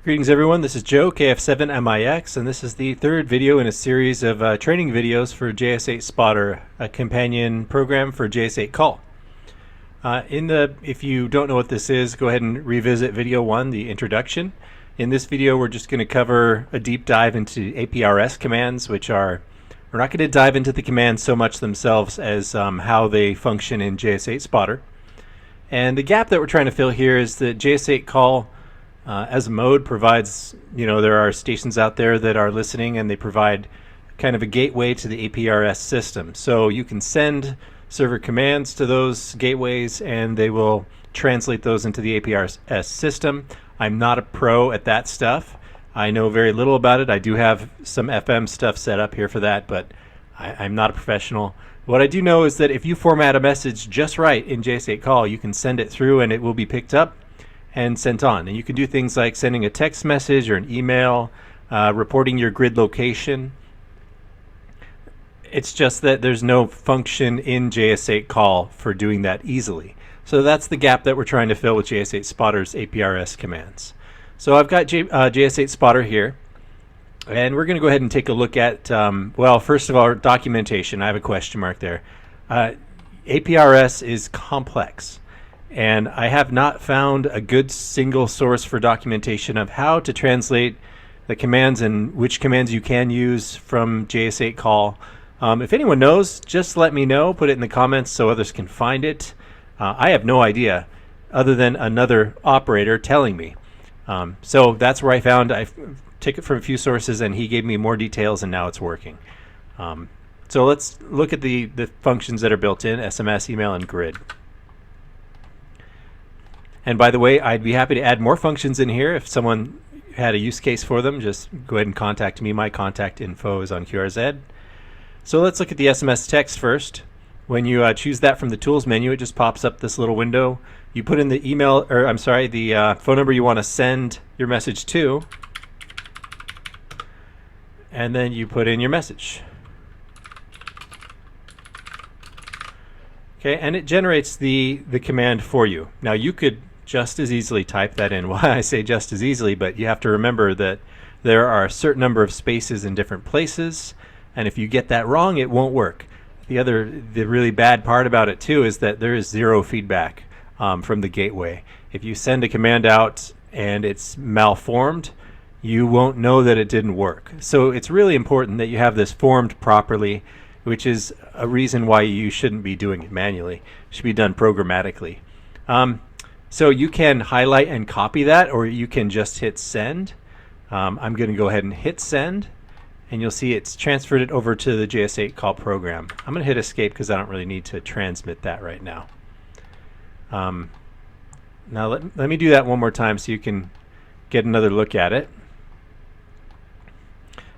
Greetings everyone, this is Joe, KF7MIX, and this is the third video in a series of training videos for JS8Spotter, a companion program for JS8Call. If you don't know what this is, go ahead and revisit video 1, the introduction. In this video we're just going to cover a deep dive into APRS commands, we're not going to dive into the commands so much themselves as how they function in JS8Spotter. And the gap that we're trying to fill here is that JS8Call as a mode provides, there are stations out there that are listening and they provide kind of a gateway to the APRS system. So you can send server commands to those gateways and they will translate those into the APRS system. I'm not a pro at that stuff. I know very little about it. I do have some FM stuff set up here for that, but I'm not a professional. What I do know is that if you format a message just right in JS8Call, you can send it through and it will be picked up and sent on. And you can do things like sending a text message or an email, reporting your grid location. It's just that there's no function in JS8Call for doing that easily. So that's the gap that we're trying to fill with JS8Spotter's APRS commands. So I've got JS8Spotter here, and we're going to go ahead and take a look at, well, first of all, documentation. I have a question mark there. APRS is complex. And I have not found a good single source for documentation of how to translate the commands and which commands you can use from JS8Call. If anyone knows, just let me know. Put it in the comments so others can find it. I have no idea other than another operator telling me. So that's where I found. I took it from a few sources and he gave me more details and now it's working. So let's look at the functions that are built in: SMS, email, and grid. And by the way, I'd be happy to add more functions in here. If someone had a use case for them, just go ahead and contact me. My contact info is on QRZ. So let's look at the SMS text first. When you choose that from the tools menu, it just pops up this little window. You put in the the phone number you want to send your message to, and then you put in your message. Okay, and it generates the command for you. Now you could just as easily type that in. Why I say just as easily, but you have to remember that there are a certain number of spaces in different places, and if you get that wrong, it won't work. The really bad part about it too is that there is zero feedback from the gateway. If you send a command out and it's malformed, you won't know that it didn't work. So it's really important that you have this formed properly, which is a reason why you shouldn't be doing it manually. It should be done programmatically. So you can highlight and copy that, or you can just hit send. I'm going to go ahead and hit send, and you'll see it's transferred it over to the JS8Call program. I'm going to hit escape because I don't really need to transmit that right now. Now let me do that one more time so you can get another look at it.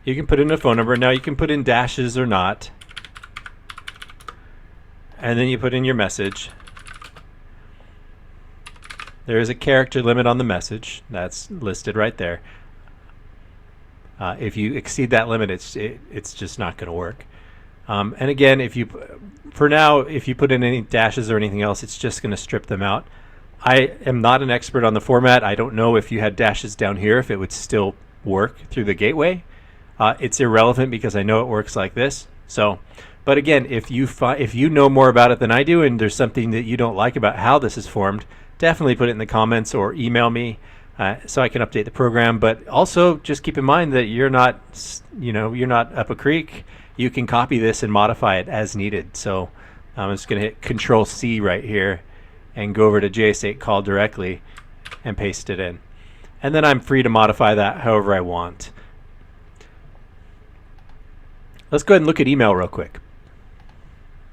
You can put in a phone number. Now you can put in dashes or not. And then you put in your message. There is a character limit on the message. That's listed right there. If you exceed that limit, it's just not going to work. And again, for now, if you put in any dashes or anything else, it's just going to strip them out. I am not an expert on the format. I don't know if you had dashes down here, if it would still work through the gateway. It's irrelevant because I know it works like this. But again, if you know more about it than I do and there's something that you don't like about how this is formed, definitely put it in the comments or email me so I can update the program. But also just keep in mind that you're not up a creek. You can copy this and modify it as needed. So I'm just going to hit Control C right here and go over to JS8Call directly and paste it in. And then I'm free to modify that however I want. Let's go ahead and look at email real quick.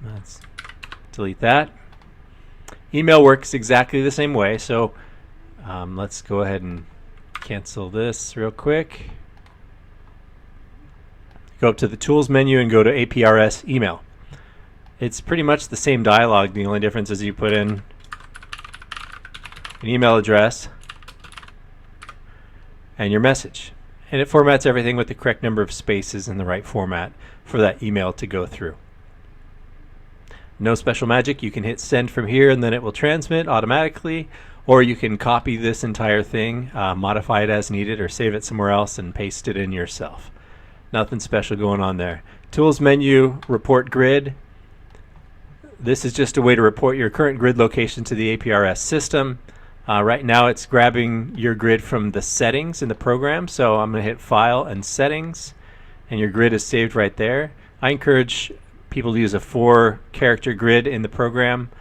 Let's delete that. Email works exactly the same way, so let's go ahead and cancel this real quick. Go up to the tools menu and go to APRS email. It's pretty much the same dialogue. The only difference is you put in an email address and your message. And it formats everything with the correct number of spaces in the right format for that email to go through. No special magic. You can hit send from here and then it will transmit automatically, or you can copy this entire thing, modify it as needed, or save it somewhere else and paste it in yourself. Nothing special going on there. Tools menu, report grid. This is just a way to report your current grid location to the APRS system. Right now it's grabbing your grid from the settings in the program, so I'm going to hit File and Settings, and your grid is saved right there. I encourage people to use a 4-character grid in the program.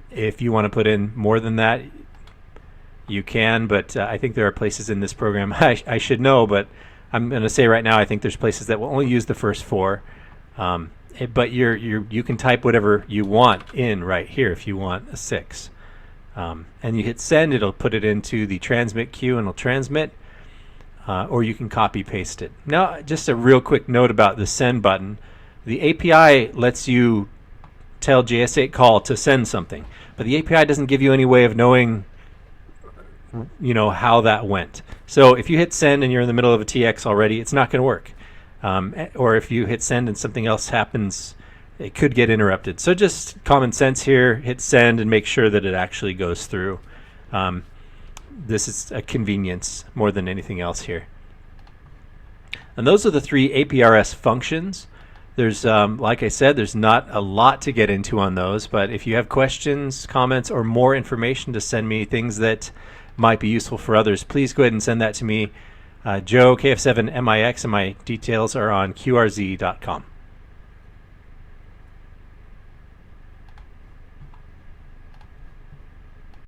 If you want to put in more than that, you can, but I think there are places in this program I should know, but I'm going to say right now I think there's places that will only use the first 4. But you can type whatever you want in right here if you want a 6. And you hit send, it'll put it into the transmit queue and it'll transmit, or you can copy paste it. Now just a real quick note about the send button. The API lets you tell JS8Call to send something, but the API doesn't give you any way of knowing how that went. So if you hit send and you're in the middle of a TX already, it's not going to work. Or if you hit send and something else happens, it could get interrupted. So just common sense here, hit send and make sure that it actually goes through. This is a convenience more than anything else here. And those are the 3 APRS functions. There's, like I said, there's not a lot to get into on those, but if you have questions, comments, or more information to send me, things that might be useful for others, please go ahead and send that to me. Joe, KF7MIX, and my details are on qrz.com.